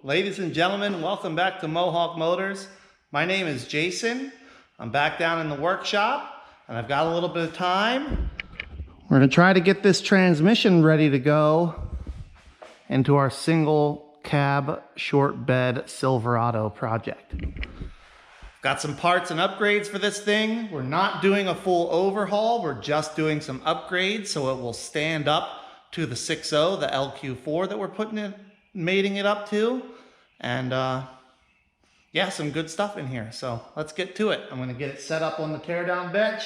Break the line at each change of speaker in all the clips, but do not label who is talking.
Ladies and gentlemen, welcome back to Mohawk Motors. My name is Jason. I'm back down in the workshop and I've got a little bit of time. We're going to try to get this transmission ready to go into our single cab short bed Silverado project. Got some parts and upgrades for this thing. We're not doing a full overhaul. We're just doing some upgrades so it will stand up to the 6.0, the LQ4 that we're mating it up to. And yeah, some good stuff in here. So let's get to it. I'm gonna get it set up on the teardown bench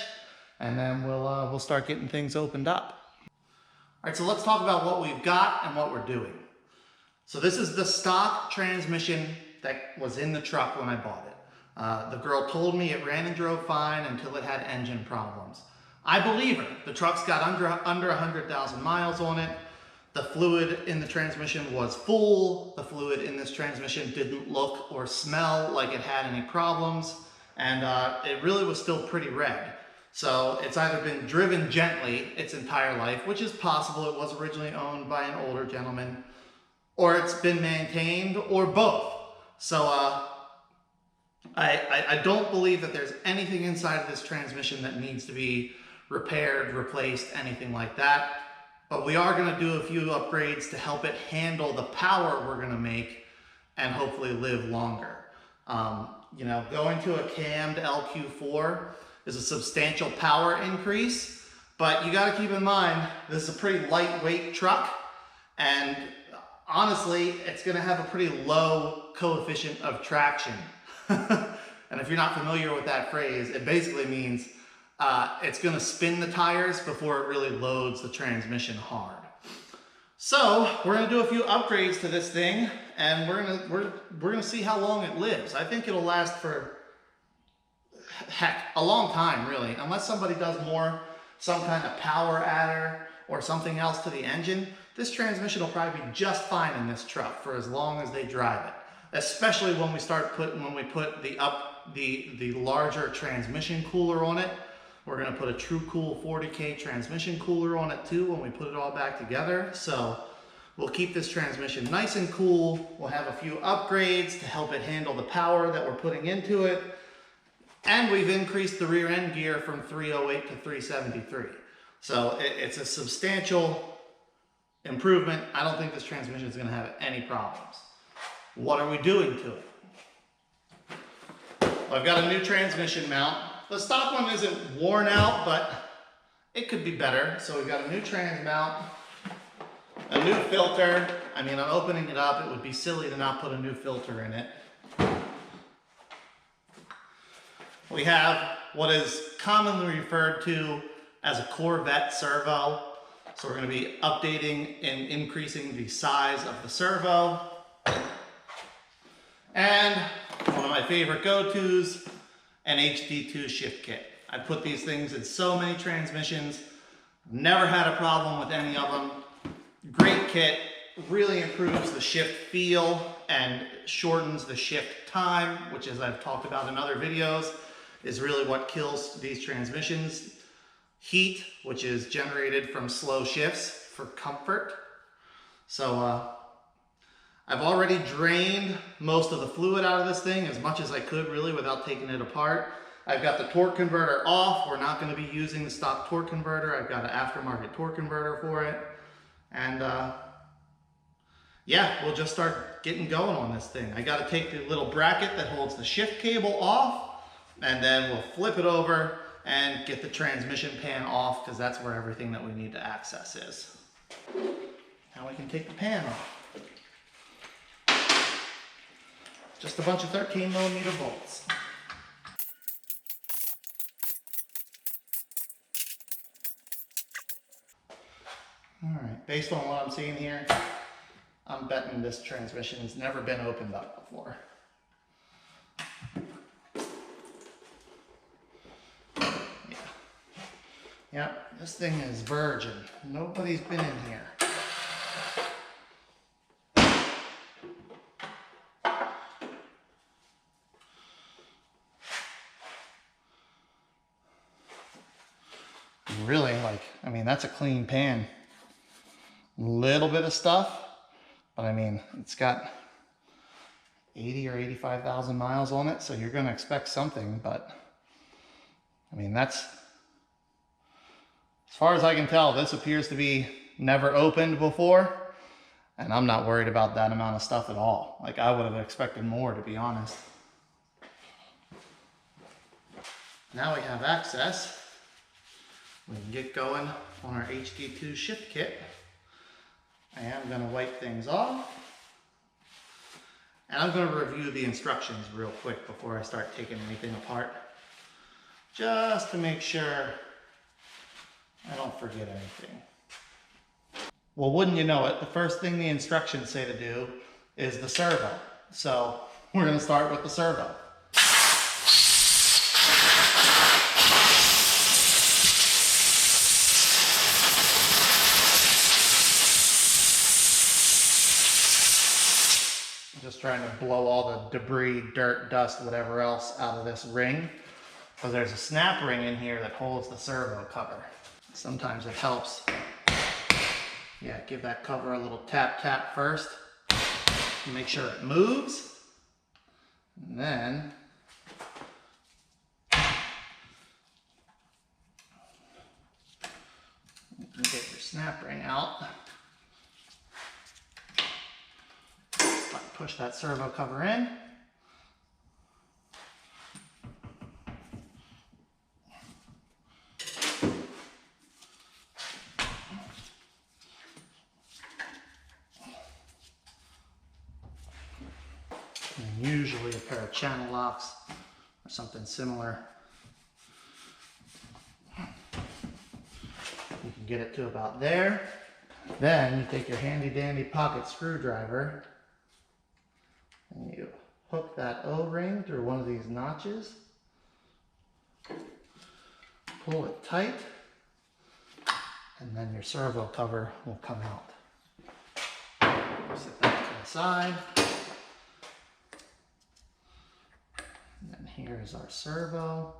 and then we'll start getting things opened up. All right, so let's talk about what we've got and what we're doing. So this is the stock transmission that was in the truck when I bought it. The girl told me it ran and drove fine until it had engine problems. I believe her. The truck's got under 100,000 miles on it. The fluid in the transmission was full. The fluid in this transmission didn't look or smell like it had any problems. And it really was still pretty red. So it's either been driven gently its entire life, which is possible. It was originally owned by an older gentleman, or it's been maintained, or both. So I don't believe that there's anything inside of this transmission that needs to be repaired, replaced, anything like that. But we are going to do a few upgrades to help it handle the power we're going to make and hopefully live longer. You know, going to a cammed LQ4 is a substantial power increase, but you got to keep in mind this is a pretty lightweight truck, and honestly, it's going to have a pretty low coefficient of traction. And if you're not familiar with that phrase, it basically means it's going to spin the tires before it really loads the transmission hard. So we're going to do a few upgrades to this thing, and we're going to see how long it lives. I think it'll last for heck a long time, really, unless somebody does some kind of power adder or something else to the engine. This transmission will probably be just fine in this truck for as long as they drive it. Especially when we put the larger transmission cooler on it. We're going to put a True Cool 40K transmission cooler on it too when we put it all back together. So we'll keep this transmission nice and cool. We'll have a few upgrades to help it handle the power that we're putting into it. And we've increased the rear end gear from 308 to 373. So it's a substantial improvement. I don't think this transmission is going to have any problems. What are we doing to it? Well, I've got a new transmission mount. The stock one isn't worn out, but it could be better. So we've got a new trans mount, a new filter. I mean, I'm opening it up. It would be silly to not put a new filter in it. We have what is commonly referred to as a Corvette servo. So we're going to be updating and increasing the size of the servo. And one of my favorite go-tos, an HD2 shift kit. I put these things in so many transmissions, never had a problem with any of them. Great kit, really improves the shift feel and shortens the shift time, which, as I've talked about in other videos, is really what kills these transmissions. Heat, which is generated from slow shifts for comfort. So I've already drained most of the fluid out of this thing, as much as I could really without taking it apart. I've got the torque converter off. We're not going to be using the stock torque converter. I've got an aftermarket torque converter for it. And yeah, we'll just start getting going on this thing. I got to take the little bracket that holds the shift cable off, and then we'll flip it over and get the transmission pan off, because that's where everything that we need to access is. Now we can take the pan off. Just a bunch of 13mm bolts. All right, based on what I'm seeing here, I'm betting this transmission has never been opened up before. Yep, this thing is virgin. Nobody's been in here. Really, I mean, that's a clean pan. A little bit of stuff, but I mean, it's got 80 or 85,000 miles on it, so you're going to expect something, but I mean, that's, as far as I can tell, this appears to be never opened before, and I'm not worried about that amount of stuff at all. Like, I would have expected more, to be honest. Now we have access. We can get going on our HD2 shift kit. I am going to wipe things off. And I'm going to review the instructions real quick before I start taking anything apart, just to make sure I don't forget anything. Well, wouldn't you know it, the first thing the instructions say to do is the servo. So we're going to start with the servo. I'm just trying to blow all the debris, dirt, dust, whatever else out of this ring, because there's a snap ring in here that holds the servo cover. Sometimes it helps. Yeah, give that cover a little tap tap first. Make sure it moves. And then you can get your snap ring out. Push that servo cover in. And usually a pair of channel locks or something similar. You can get it to about there. Then you take your handy dandy pocket screwdriver and you hook that O-ring through one of these notches. Pull it tight, and then your servo cover will come out. Set that to the side. And then here is our servo.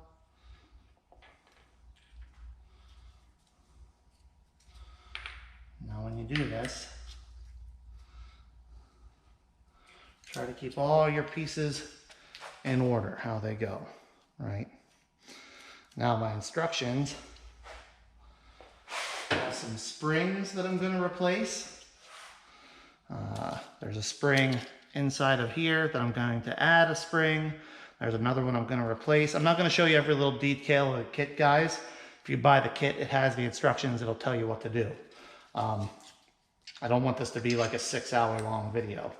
Now when you do this, try to keep all your pieces in order, how they go, right? Now my instructions, I have some springs that I'm going to replace. There's a spring inside of here that I'm going to add a spring. There's another one I'm going to replace. I'm not going to show you every little detail of the kit, guys. If you buy the kit, it has the instructions. It'll tell you what to do. I don't want this to be like a 6-hour long video.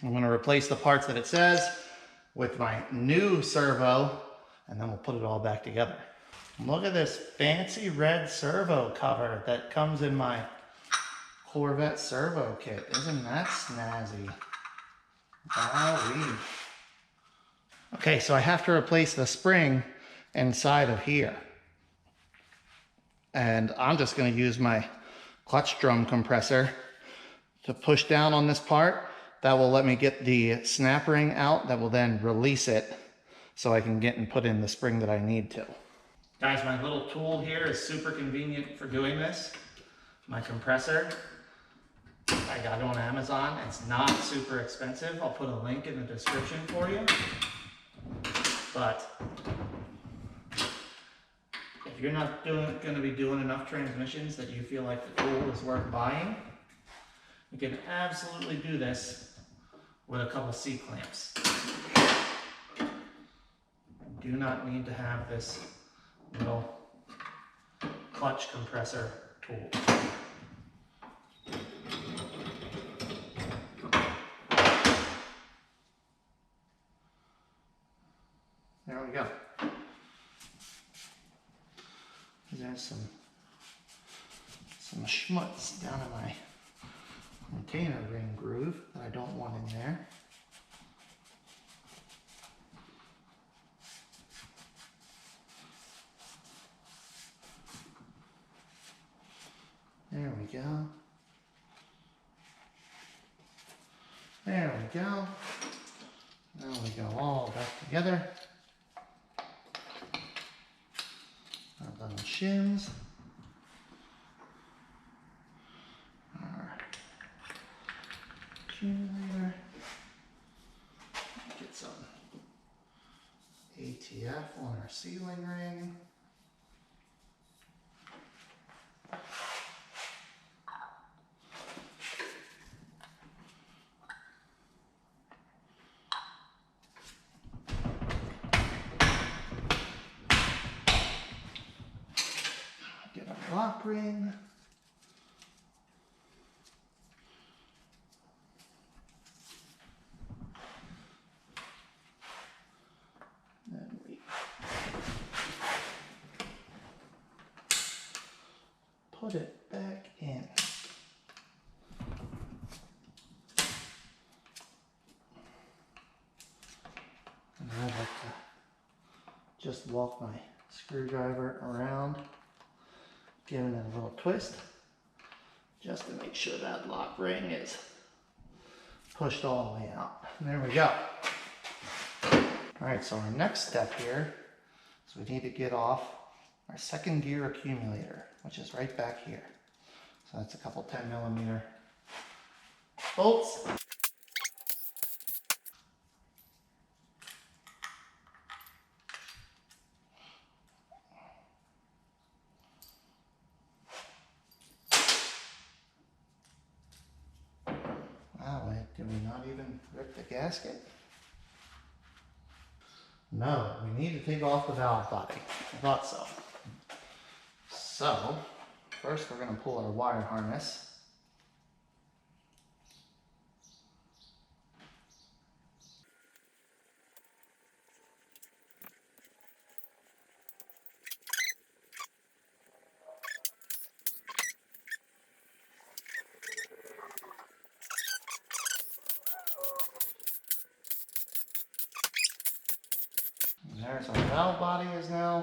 I'm going to replace the parts that it says with my new servo, and then we'll put it all back together. Look at this fancy red servo cover that comes in my Corvette servo kit. Isn't that snazzy? Wowee. Okay, so I have to replace the spring inside of here. And I'm just going to use my clutch drum compressor to push down on this part. That will let me get the snap ring out. That will then release it so I can get and put in the spring that I need to. Guys, my little tool here is super convenient for doing this. My compressor, I got it on Amazon. It's not super expensive. I'll put a link in the description for you. But if you're not going to be doing enough transmissions that you feel like the tool is worth buying, you can absolutely do this with a couple C-clamps. You do not need to have this little clutch compressor tool. There we go. There's some schmutz down in my container ring groove that I don't want in there. There we go. There we go. Now we go all back together. Our little shims. Our accumulator. F on our sealing ring. Get our lock ring. Then we put it back in. And I like to just walk my screwdriver around, giving it a little twist, just to make sure that lock ring is pushed all the way out. And there we go. All right, so our next step here is we need to get off our second gear accumulator, which is right back here. So that's a couple 10mm bolts. Wow, wait, did we not even rip the gasket? No, we need to take off the valve body. I thought so. So, first we're going to pull our wire harness. And there's our valve body is now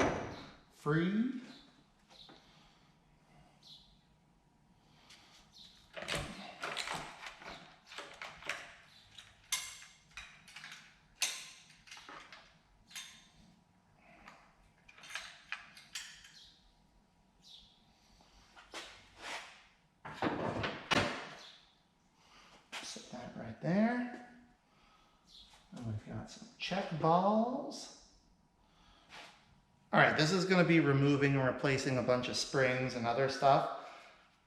free. Set that right there. And we've got some check balls. All right, this is going to be removing and replacing a bunch of springs and other stuff.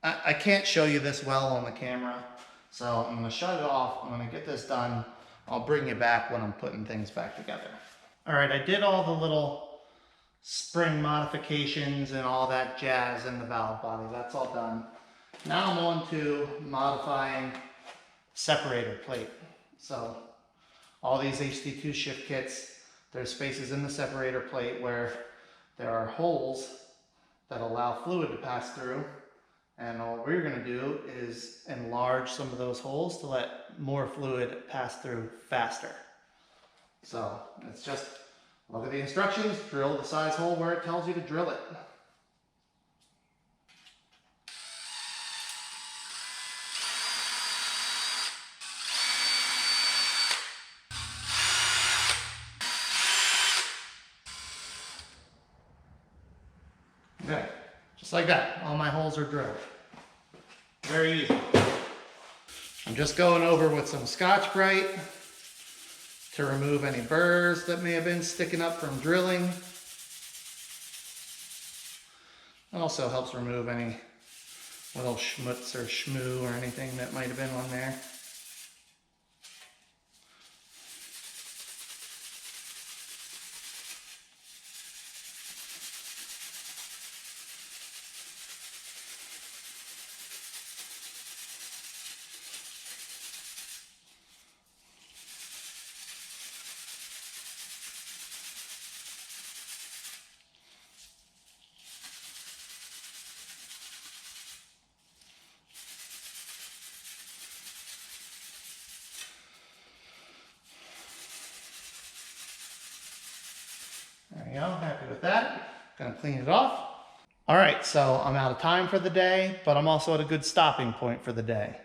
I can't show you this well on the camera, so I'm going to shut it off. I'm going to get this done. I'll bring you back when I'm putting things back together. All right, I did all the little spring modifications and all that jazz in the valve body. That's all done. Now I'm on to modifying separator plate. So all these HD2 shift kits, there's spaces in the separator plate where there are holes that allow fluid to pass through. And all we're going to do is enlarge some of those holes to let more fluid pass through faster. So it's just look at the instructions, drill the size hole where it tells you to drill it. Okay, just like that, all my holes are drilled. Very easy. I'm just going over with some Scotch-Brite to remove any burrs that may have been sticking up from drilling. It also helps remove any little schmutz or schmoo or anything that might have been on there. There we go, happy with that. Gonna clean it off. All right, so I'm out of time for the day, but I'm also at a good stopping point for the day.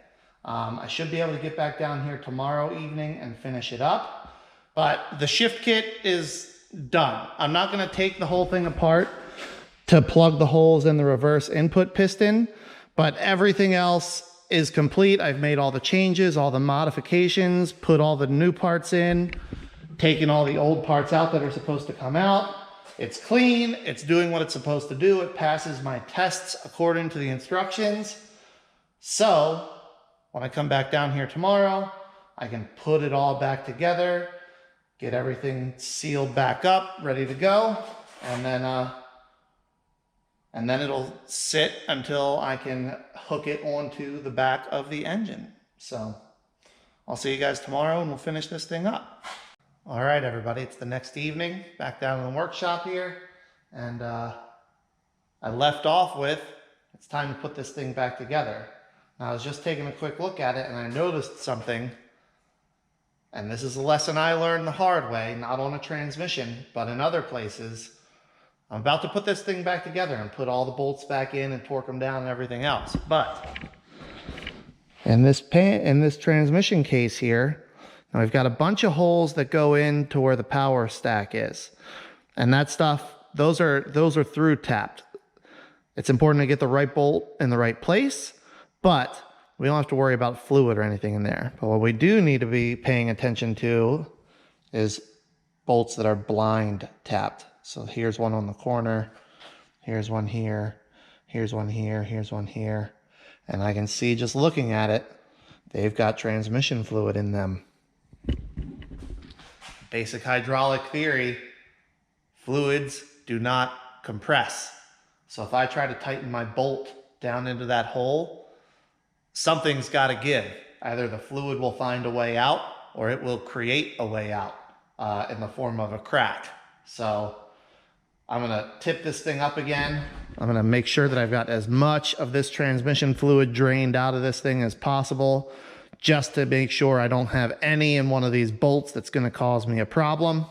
I should be able to get back down here tomorrow evening and finish it up, but the shift kit is done. I'm not gonna take the whole thing apart to plug the holes in the reverse input piston, but everything else is complete. I've made all the changes, all the modifications, put all the new parts in. taken all the old parts out that are supposed to come out. It's clean, it's doing what it's supposed to do. It passes my tests according to the instructions. So when I come back down here tomorrow, I can put it all back together, get everything sealed back up, ready to go, and then it'll sit until I can hook it onto the back of the engine. So I'll see you guys tomorrow and we'll finish this thing up. All right, everybody, it's the next evening, back down in the workshop here, and I left off with, it's time to put this thing back together. Now, I was just taking a quick look at it and I noticed something, and this is a lesson I learned the hard way, not on a transmission, but in other places. I'm about to put this thing back together and put all the bolts back in and torque them down and everything else, but in this transmission case here, now we've got a bunch of holes that go into where the power stack is. And that stuff, those are through tapped. It's important to get the right bolt in the right place, but we don't have to worry about fluid or anything in there. But what we do need to be paying attention to is bolts that are blind tapped. So here's one on the corner, here's one here, here's one here, here's one here. And I can see just looking at it, they've got transmission fluid in them. Basic hydraulic theory, fluids do not compress. So if I try to tighten my bolt down into that hole, something's got to give. Either the fluid will find a way out or it will create a way out in the form of a crack. So I'm going to tip this thing up again. I'm going to make sure that I've got as much of this transmission fluid drained out of this thing as possible, just to make sure I don't have any in one of these bolts that's going to cause me a problem.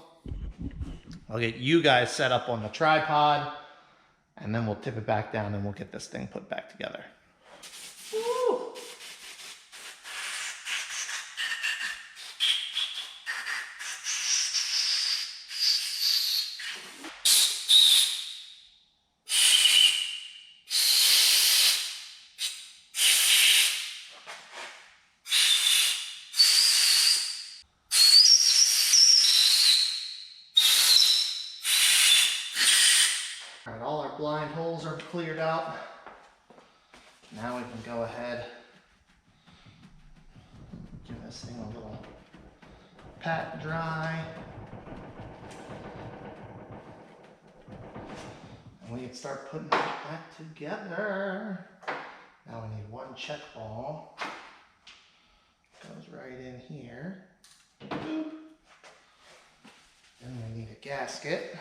I'll get you guys set up on the tripod, and then we'll tip it back down and we'll get this thing put back together. Woo! All right, all our blind holes are cleared out. Now we can go ahead, give this thing a little pat dry. And we can start putting it back together. Now we need one check ball. Goes right in here. Boop. Then we need a gasket.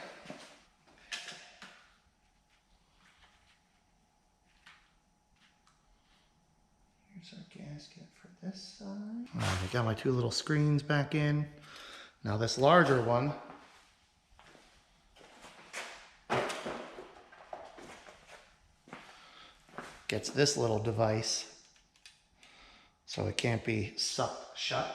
Here's our gasket for this side. All right, I got my two little screens back in. Now this larger one gets this little device so it can't be sucked shut.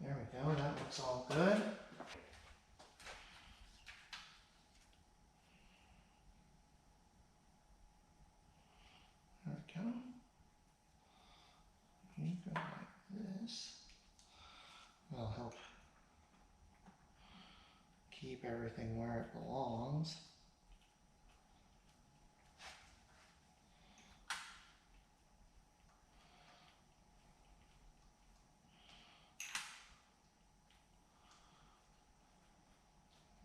There we go, that looks all good. There we go. You go like this. That'll help keep everything where it belongs.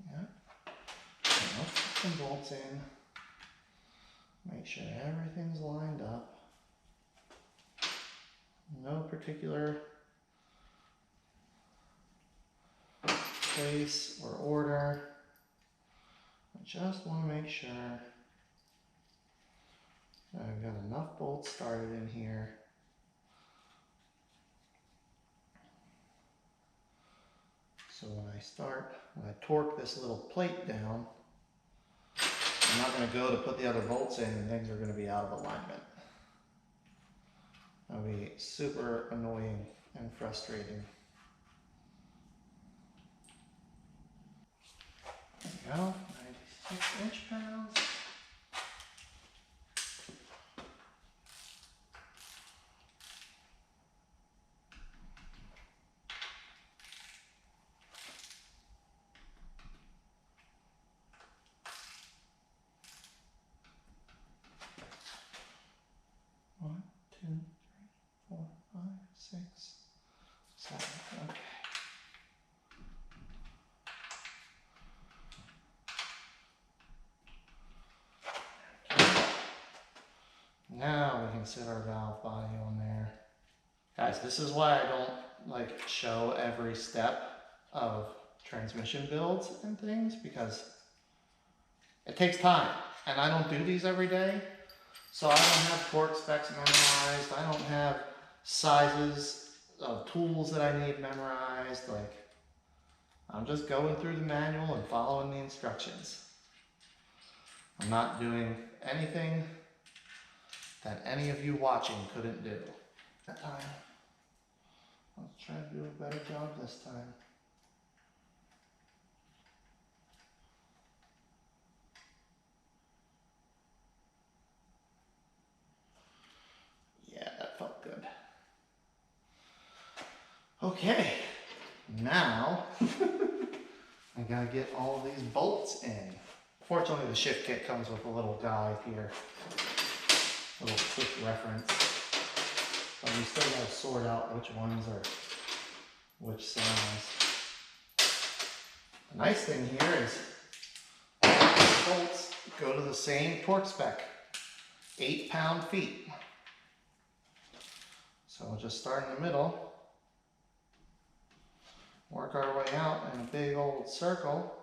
Yeah. Now let's put some bolts in. Make sure everything's lined up. No particular place or order. I just want to make sure that I've got enough bolts started in here. So when I torque this little plate down, I'm not going to go to put the other bolts in and things are going to be out of alignment. That'll be super annoying and frustrating. There we go, 96 inch-pounds. can sit our valve body on there. Guys, this is why I don't like show every step of transmission builds and things, because it takes time and I don't do these every day. So I don't have torque specs memorized. I don't have sizes of tools that I need memorized. Like, I'm just going through the manual and following the instructions. I'm not doing anything that any of you watching couldn't do. That time. I'll try to do a better job this time. Yeah, that felt good. Okay, now I gotta get all these bolts in. Fortunately, the shift kit comes with a little guide here, a little quick reference. But we still gotta sort out which ones are which size. The nice thing here is all the bolts go to the same torque spec, 8 pound-feet. So we'll just start in the middle, work our way out in a big old circle.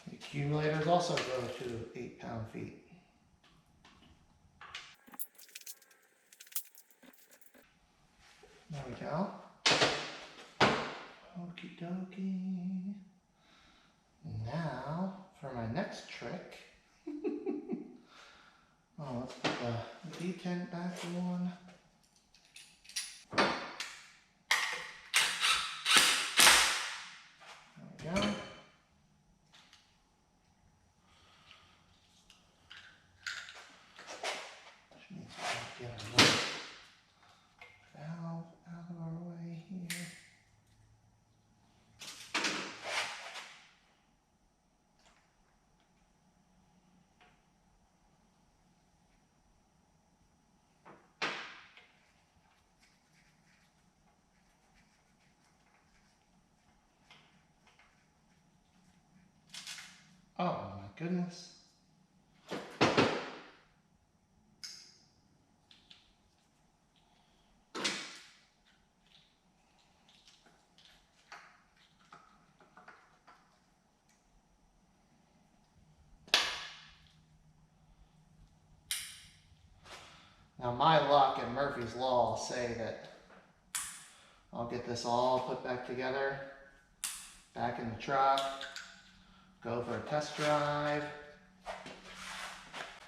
The accumulators also go to 8 pound-feet. There we go. Okie dokie. Now, for my next trick, let's put the detent back on. There we go. Which means we can get another valve out of our way here. Oh my goodness. Now my luck and Murphy's Law say that I'll get this all put back together, back in the truck, go for a test drive,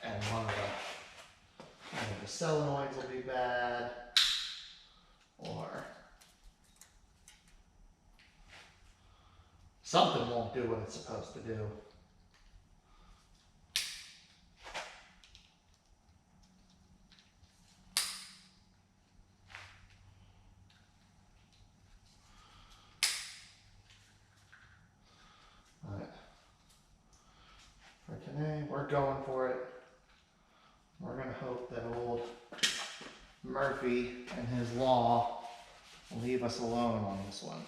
and one of the solenoids will be bad, or something won't do what it's supposed to do. But for today, we're going for it. We're going to hope that old Murphy and his law will leave us alone on this one.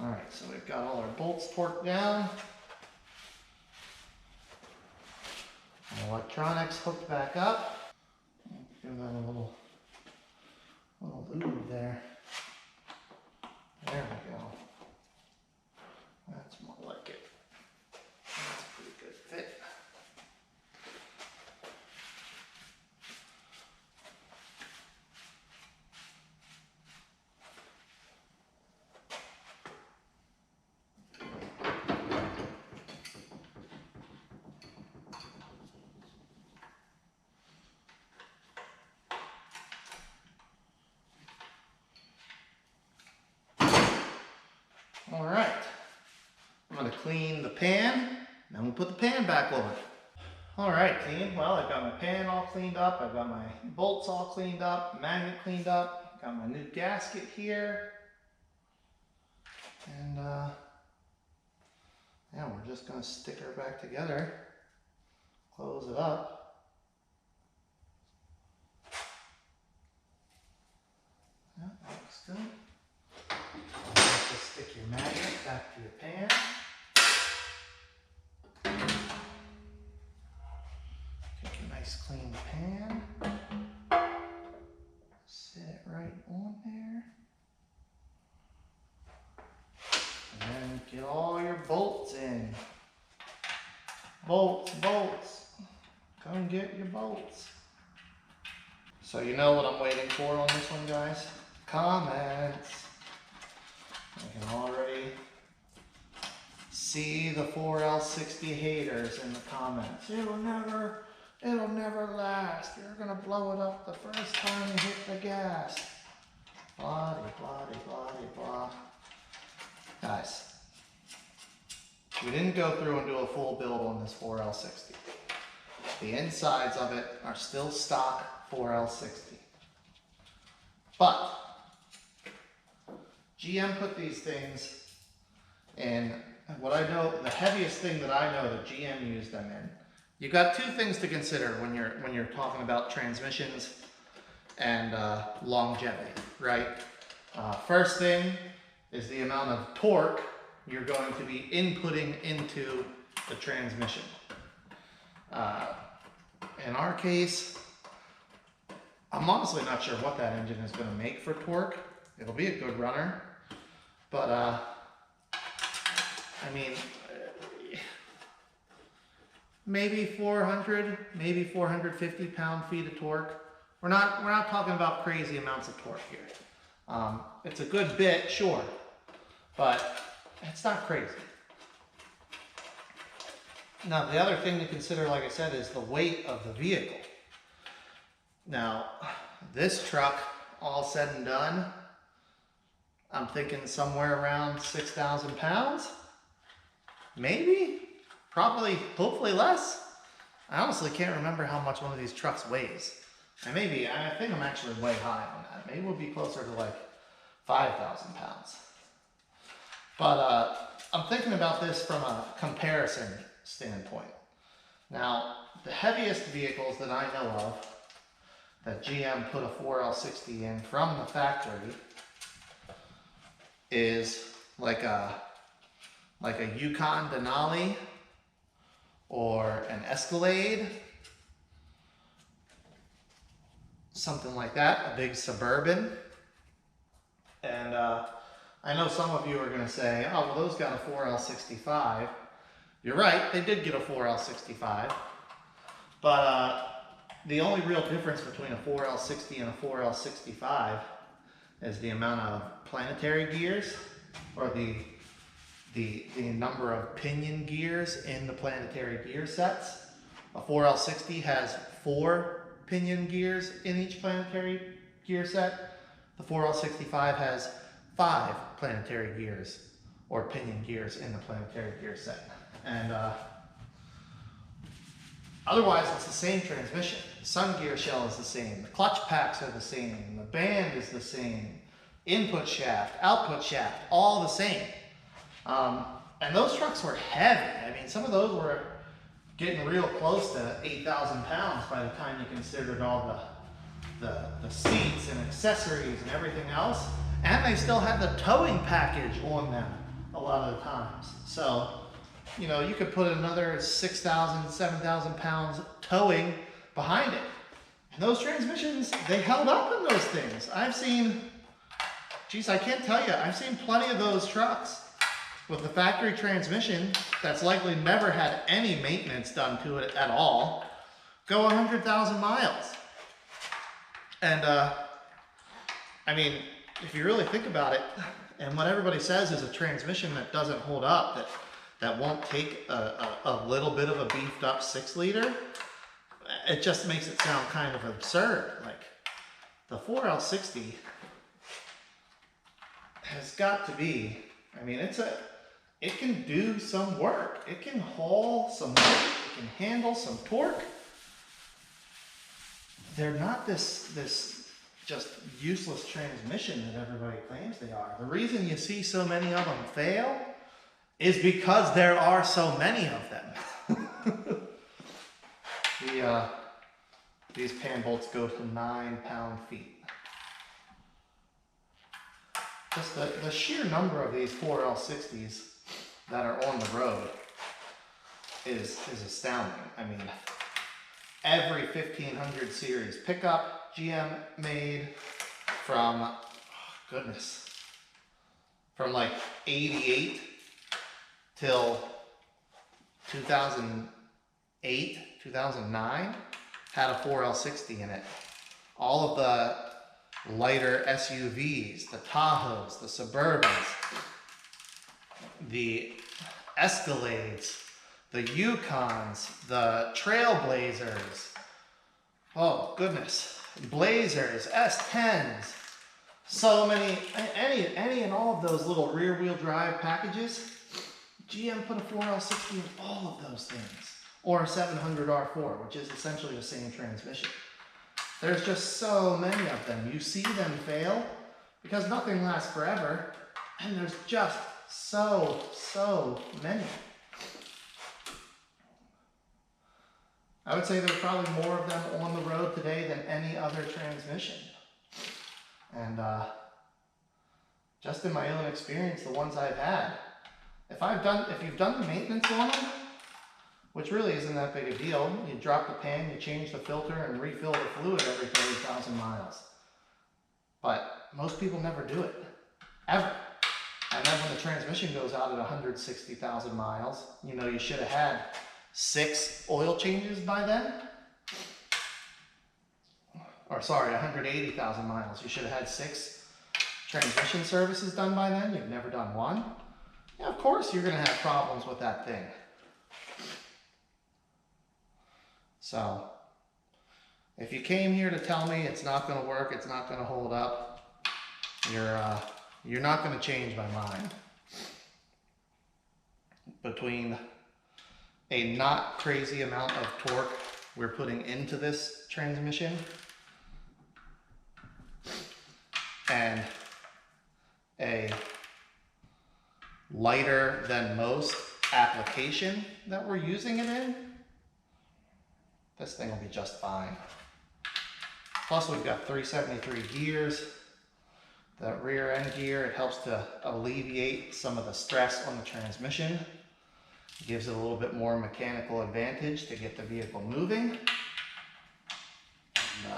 Alright, so we've got all our bolts torqued down. Our electronics hooked back up. Give that a little lube there. There we go. That's more like it. That's a pretty good fit. All right, I'm gonna clean the pan, then we'll put the pan back on. All right, team, well, I've got my pan all cleaned up, I've got my bolts all cleaned up, magnet cleaned up, got my new gasket here, and yeah, we're just gonna stick her back together, close it up. back to your pan. Take a nice clean pan. Sit it right on there. And then get all your bolts in. Bolts, bolts. Come get your bolts. So you know what I'm waiting for on this one, guys? Comments. I can already see the 4L60 haters in the comments. It'll never last. You're gonna blow it up the first time you hit the gas. Blah, blah, blah, blah. Guys, we didn't go through and do a full build on this 4L60. The insides of it are still stock 4L60. But GM put these things in what I know, the heaviest thing that I know that GM used them in. You've got two things to consider when you're talking about transmissions and longevity, right? First thing is the amount of torque you're going to be inputting into the transmission. In our case, I'm honestly not sure what that engine is going to make for torque. It'll be a good runner, but I mean, maybe 400, maybe 450 pound-feet of torque. We're not talking about crazy amounts of torque here. It's a good bit, sure, but it's not crazy. Now, the other thing to consider, like I said, is the weight of the vehicle. Now, this truck, all said and done, I'm thinking somewhere around 6,000 pounds. Maybe, probably, hopefully less. I honestly can't remember how much one of these trucks weighs. And maybe, I think I'm actually way high on that. Maybe we'll be closer to like 5,000 pounds. But I'm thinking about this from a comparison standpoint. Now, the heaviest vehicles that I know of that GM put a 4L60 in from the factory is like a Yukon Denali or an Escalade, something like that, a big Suburban. And I know some of you are going to say, oh, well, those got a 4L65. You're right, they did get a 4L65. But the only real difference between a 4L60 and a 4L65 is the amount of planetary gears, or the number of pinion gears in the planetary gear sets. A 4L60 has 4 pinion gears in each planetary gear set. The 4L65 has 5 planetary gears, or pinion gears, in the planetary gear set. And otherwise, it's the same transmission. The sun gear shell is the same. The clutch packs are the same. The band is the same. Input shaft, output shaft, all the same. And those trucks were heavy. I mean, some of those were getting real close to 8,000 pounds by the time you considered all the seats and accessories and everything else. And they still had the towing package on them a lot of the times. So, you know, you could put another 6,000, 7,000 pounds towing behind it. And those transmissions, they held up in those things. I've seen, geez, I can't tell you, I've seen plenty of those trucks with the factory transmission that's likely never had any maintenance done to it at all, go 100,000 miles. And, I mean, if you really think about it, and what everybody says is a transmission that doesn't hold up, that won't take a little bit of a beefed up 6-liter, it just makes it sound kind of absurd. Like, the 4L60 has got to be, I mean, it can do some work. It can haul some weight. It can handle some torque. They're not this just useless transmission that everybody claims they are. The reason you see so many of them fail is because there are so many of them. These pan bolts go to 9 pound-feet. just the sheer number of these 4L60s that are on the road is astounding. I mean, every 1500 series pickup GM made from, oh goodness, from like 88 till 2008, 2009 had a 4L60 in it. All of the lighter SUVs, the Tahoes, the Suburbans, the Escalades, the Yukons, the Trailblazers, oh goodness, Blazers, S10s, so many, any and all of those little rear wheel drive packages, GM put a 4L60 in all of those things, or a 700R4, which is essentially the same transmission. There's just so many of them. You see them fail because nothing lasts forever, and there's just so many. I would say there are probably more of them on the road today than any other transmission. And just in my own experience, the ones I've had, if you've done the maintenance on them, which really isn't that big a deal, you drop the pan, you change the filter, and refill the fluid every 30,000 miles. But most people never do it, ever. And then when the transmission goes out at 160,000 miles, you know, you should have had 6 oil changes by then. Or sorry, 180,000 miles. You should have had 6 transmission services done by then. You've never done one. Yeah, of course you're going to have problems with that thing. So, if you came here to tell me it's not going to work, it's not going to hold up, you're not going to change my mind. Between a not crazy amount of torque we're putting into this transmission and a lighter than most application that we're using it in, this thing will be just fine. Plus we've got 373 gears. That rear end gear, it helps to alleviate some of the stress on the transmission. It gives it a little bit more mechanical advantage to get the vehicle moving. And,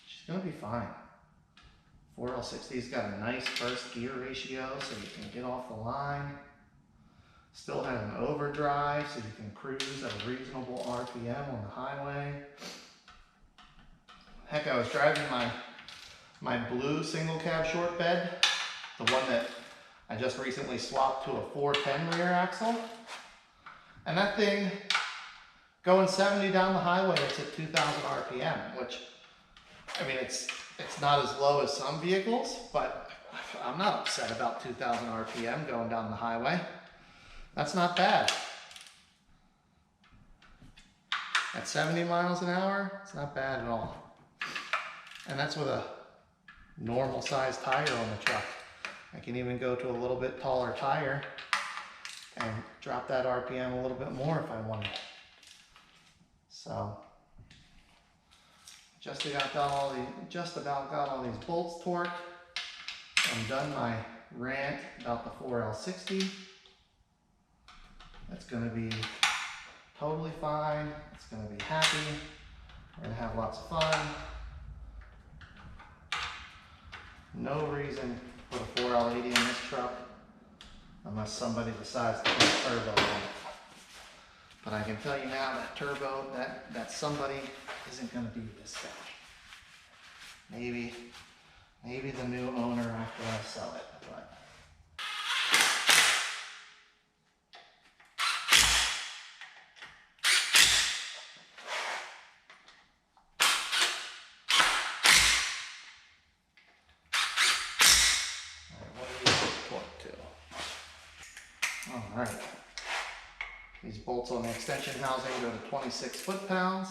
she's going to be fine. 4L60's got a nice first gear ratio so you can get off the line. Still has an overdrive so you can cruise at a reasonable RPM on the highway. Heck, I was driving my blue single cab short bed, the one that I just recently swapped to a 410 rear axle. And that thing, going 70 down the highway, it's at 2,000 RPM, which, I mean, it's not as low as some vehicles, but I'm not upset about 2,000 RPM going down the highway. That's not bad. At 70 miles an hour, it's not bad at all. And that's with a normal size tire on the truck. I can even go to a little bit taller tire and drop that RPM a little bit more if I wanted. So, just about got all these bolts torqued. I'm done my rant about the 4L60. It's going to be totally fine. It's going to be happy. We're going to have lots of fun. No reason to put a 4L80 in this truck unless somebody decides to put a turbo on it. But I can tell you now that turbo, that somebody isn't going to be this guy. Maybe the new owner after I sell it. But Alright, these bolts on the extension housing go to 26 foot-pounds.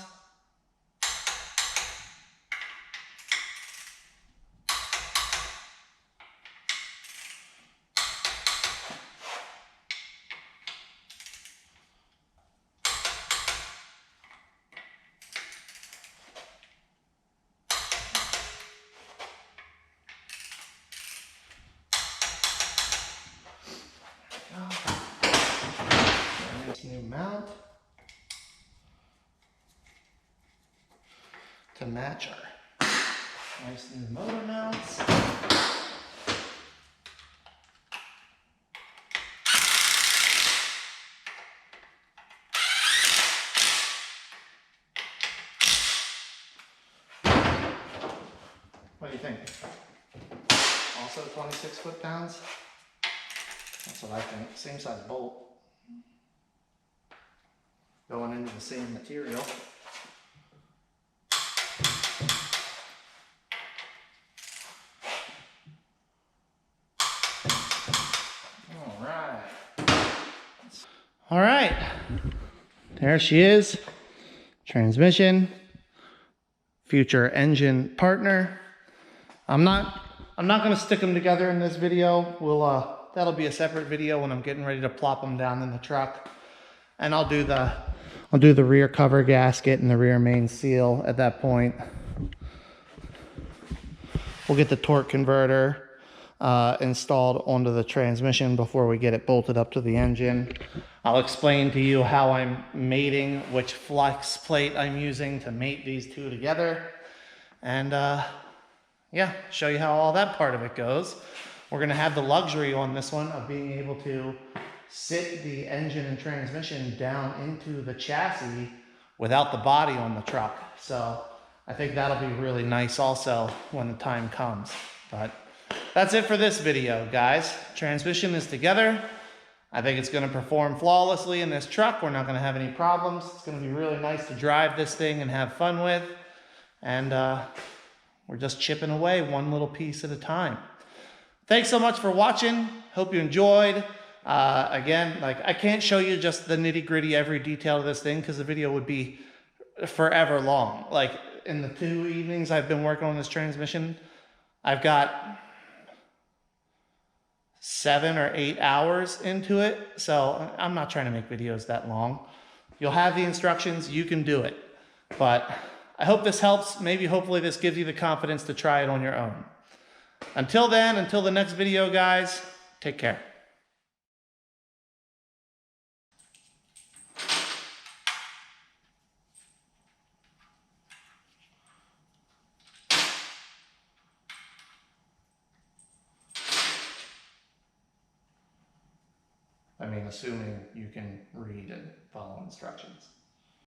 to match our nice new motor mounts. What do you think? Also 26 foot-pounds? That's what I think. Same size bolt. Going into the same material. All right. There she is. Transmission. Future engine partner. I'm not going to stick them together in this video. That'll be a separate video when I'm getting ready to plop them down in the truck. And I'll do the rear cover gasket and the rear main seal at that point. We'll get the torque converter installed onto the transmission before we get it bolted up to the engine. I'll explain to you how I'm mating, which flex plate I'm using to mate these two together. And yeah, show you how all that part of it goes. We're gonna have the luxury on this one of being able to sit the engine and transmission down into the chassis without the body on the truck. So I think that'll be really nice also when the time comes. But that's it for this video, guys. Transmission is together. I think it's gonna perform flawlessly in this truck. We're not gonna have any problems. It's gonna be really nice to drive this thing and have fun with. And we're just chipping away one little piece at a time. Thanks so much for watching. Hope you enjoyed. Again, like I can't show you just the nitty gritty, every detail of this thing because the video would be forever long. Like in the 2 evenings I've been working on this transmission, I've got 7 or 8 hours into it. So I'm not trying to make videos that long. You'll have the instructions, you can do it. But I hope this helps. Maybe hopefully this gives you the confidence to try it on your own. Until then, until the next video, guys, take care. I mean, assuming you can read and follow instructions.